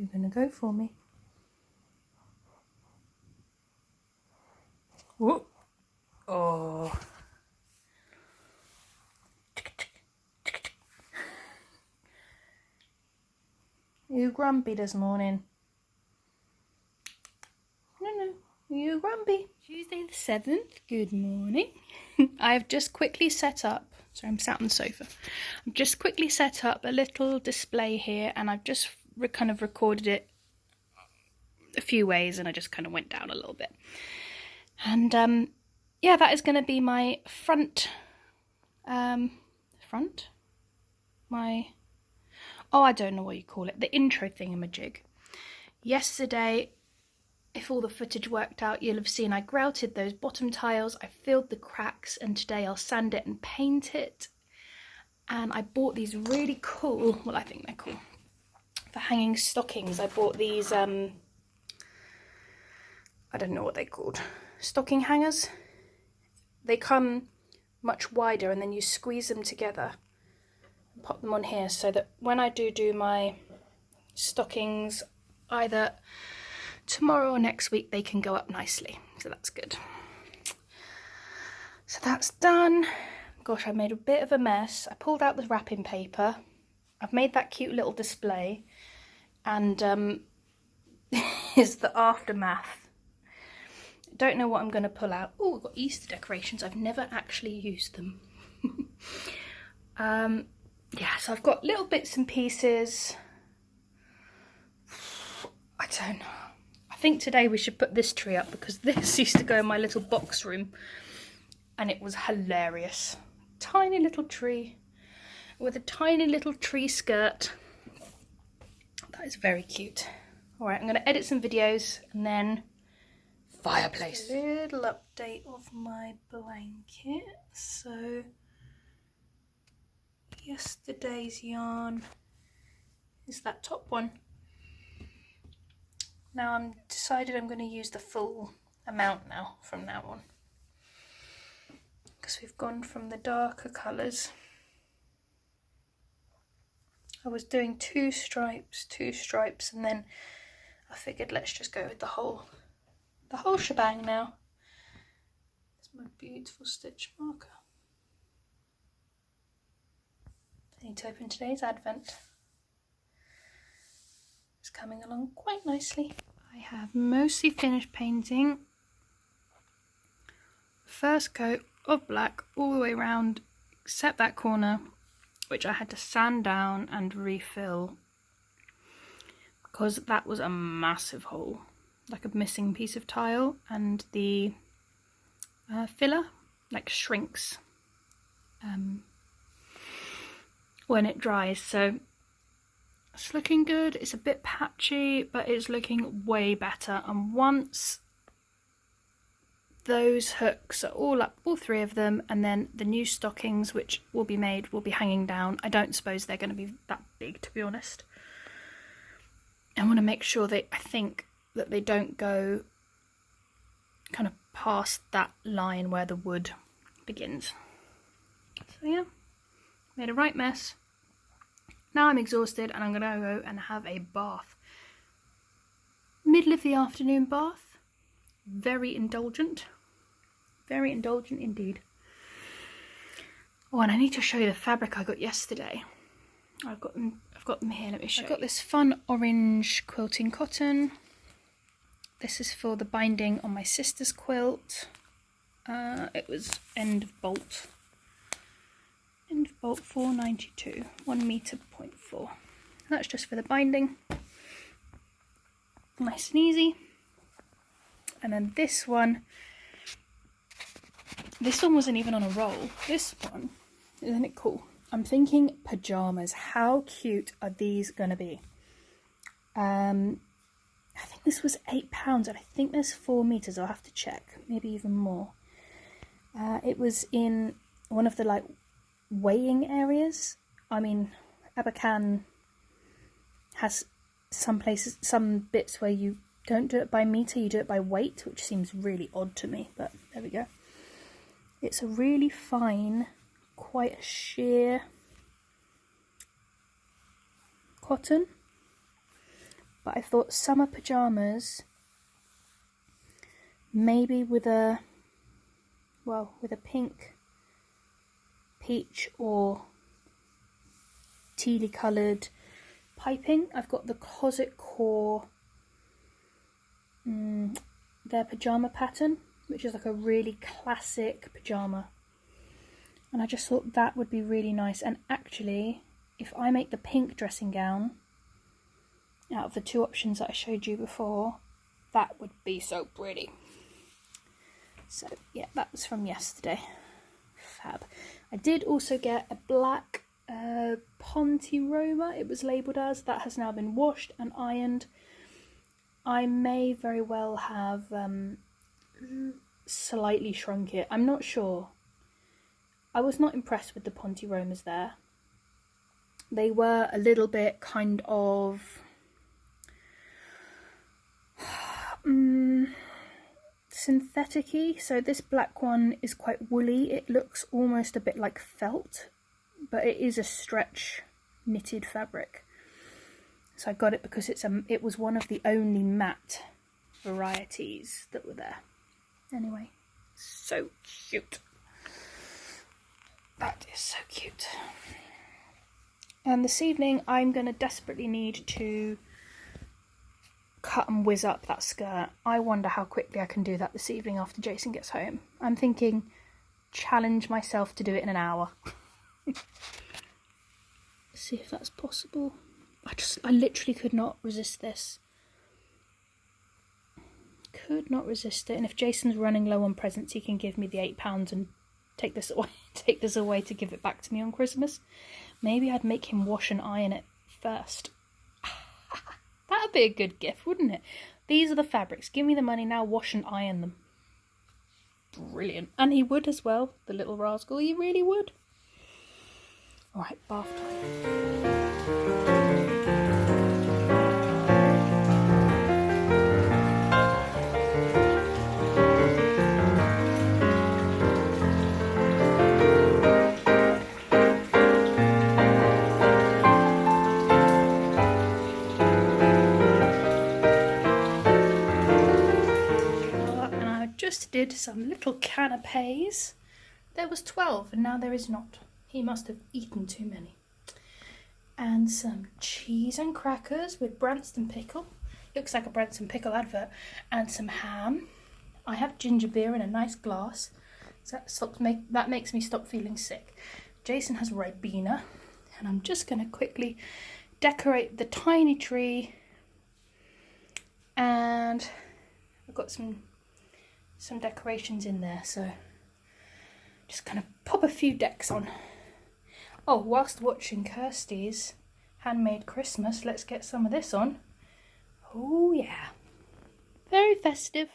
You're going to go for me. Whoop. Oh. Are you grumpy this morning? No. Are you grumpy? Tuesday the 7th. Good morning. I have just quickly set up, sorry, I'm sat on the sofa. I've just quickly set up a little display here, and I've just kind of recorded it a few ways, and I just kind of went down a little bit. And yeah, that is going to be my I don't know what you call it, the intro thingamajig. Yesterday, if all the footage worked out, you'll have seen I grouted those bottom tiles, I filled the cracks, and today I'll sand it and paint it. And I bought these really cool, well, I think they're cool, for hanging stockings. I bought these, I don't know what they're called, stocking hangers. They come much wider, and then you squeeze them together and pop them on here, so that when I do my stockings, either tomorrow or next week, they can go up nicely. So that's good. So that's done. Gosh, I made a bit of a mess. I pulled out the wrapping paper. I've made that cute little display, and is the aftermath. Don't know what I'm going to pull out. Oh, we've got Easter decorations. I've never actually used them. Yeah, so I've got little bits and pieces. I don't know. I think today we should put this tree up, because this used to go in my little box room and it was hilarious. Tiny little tree with a tiny little tree skirt. That is very cute. Alright, I'm going to edit some videos and then fireplace. Just a little update of my blanket. So yesterday's yarn is that top one. Now I'm decided I'm going to use the full amount now from now on, because we've gone from the darker colours. I was doing two stripes, and then I figured let's just go with the whole shebang now. It's my beautiful stitch marker. I need to open today's advent. It's coming along quite nicely. I have mostly finished painting. First coat of black all the way around, except that corner, which I had to sand down and refill, because that was a massive hole, like a missing piece of tile, and the filler like shrinks when it dries. So it's looking good. It's a bit patchy, but it's looking way better. And once those hooks are all up, all three of them, and then the new stockings which will be made will be hanging down. I don't suppose they're going to be that big, to be honest. I want to make sure I think that they don't go kind of past that line where the wood begins. So yeah, made a right mess. Now I'm exhausted and I'm going to go and have a bath. Middle of the afternoon bath. Very indulgent. Very indulgent indeed. Oh, and I need to show you the fabric I got yesterday. I've got them here, let me show you. I got this fun orange quilting cotton. This is for the binding on my sister's quilt. It was end of bolt. End of bolt 492, 1 meter 0.4. That's just for the binding. Nice and easy. And then this one wasn't even on a roll. This one, isn't it cool? I'm thinking pyjamas. How cute are these gonna be? I think this was £8, and I think there's 4 meters. I'll have to check, maybe even more. It was in one of the like weighing areas. I mean, Abercan has some places, some bits where you don't do it by meter, you do it by weight, which seems really odd to me, but there we go. It's a really fine, quite a sheer cotton, but I thought summer pyjamas, maybe with a pink, peach or tealy coloured piping. I've got the Cosset Core, their pyjama pattern, which is like a really classic pyjama. And I just thought that would be really nice. And actually, if I make the pink dressing gown out of the two options that I showed you before, that would be so pretty. So yeah, that was from yesterday. Fab. I did also get a black Ponte Roma, it was labelled as. That has now been washed and ironed. I may very well have slightly shrunk it. I'm not sure. I was not impressed with the Ponte Romas there. They were a little bit kind of synthetic-y. So this black one is quite woolly. It looks almost a bit like felt, but it is a stretch knitted fabric. So I got it because it was one of the only matte varieties that were there. Anyway, so cute. That is so cute. And this evening I'm going to desperately need to cut and whiz up that skirt. I wonder how quickly I can do that this evening after Jason gets home. I'm thinking challenge myself to do it in an hour. See if that's possible. I literally could not resist this. Could not resist it. And if Jason's running low on presents, he can give me the £8 and take this away to give it back to me on Christmas. Maybe I'd make him wash and iron it first. That'd be a good gift, wouldn't it? These are the fabrics. Give me the money now, wash and iron them. Brilliant. And he would as well, the little rascal. He really would. Alright, bath time. Just did some little canapes. There was 12 and now there is not. He must have eaten too many. And some cheese and crackers with Branston pickle. Looks like a Branston pickle advert. And some ham. I have ginger beer in a nice glass. So that makes me stop feeling sick. Jason has Ribena. And I'm just going to quickly decorate the tiny tree. And I've got some decorations in there, so just kind of pop a few decks on. Oh, whilst watching Kirsty's Handmade Christmas, let's get some of this on. Oh yeah, very festive.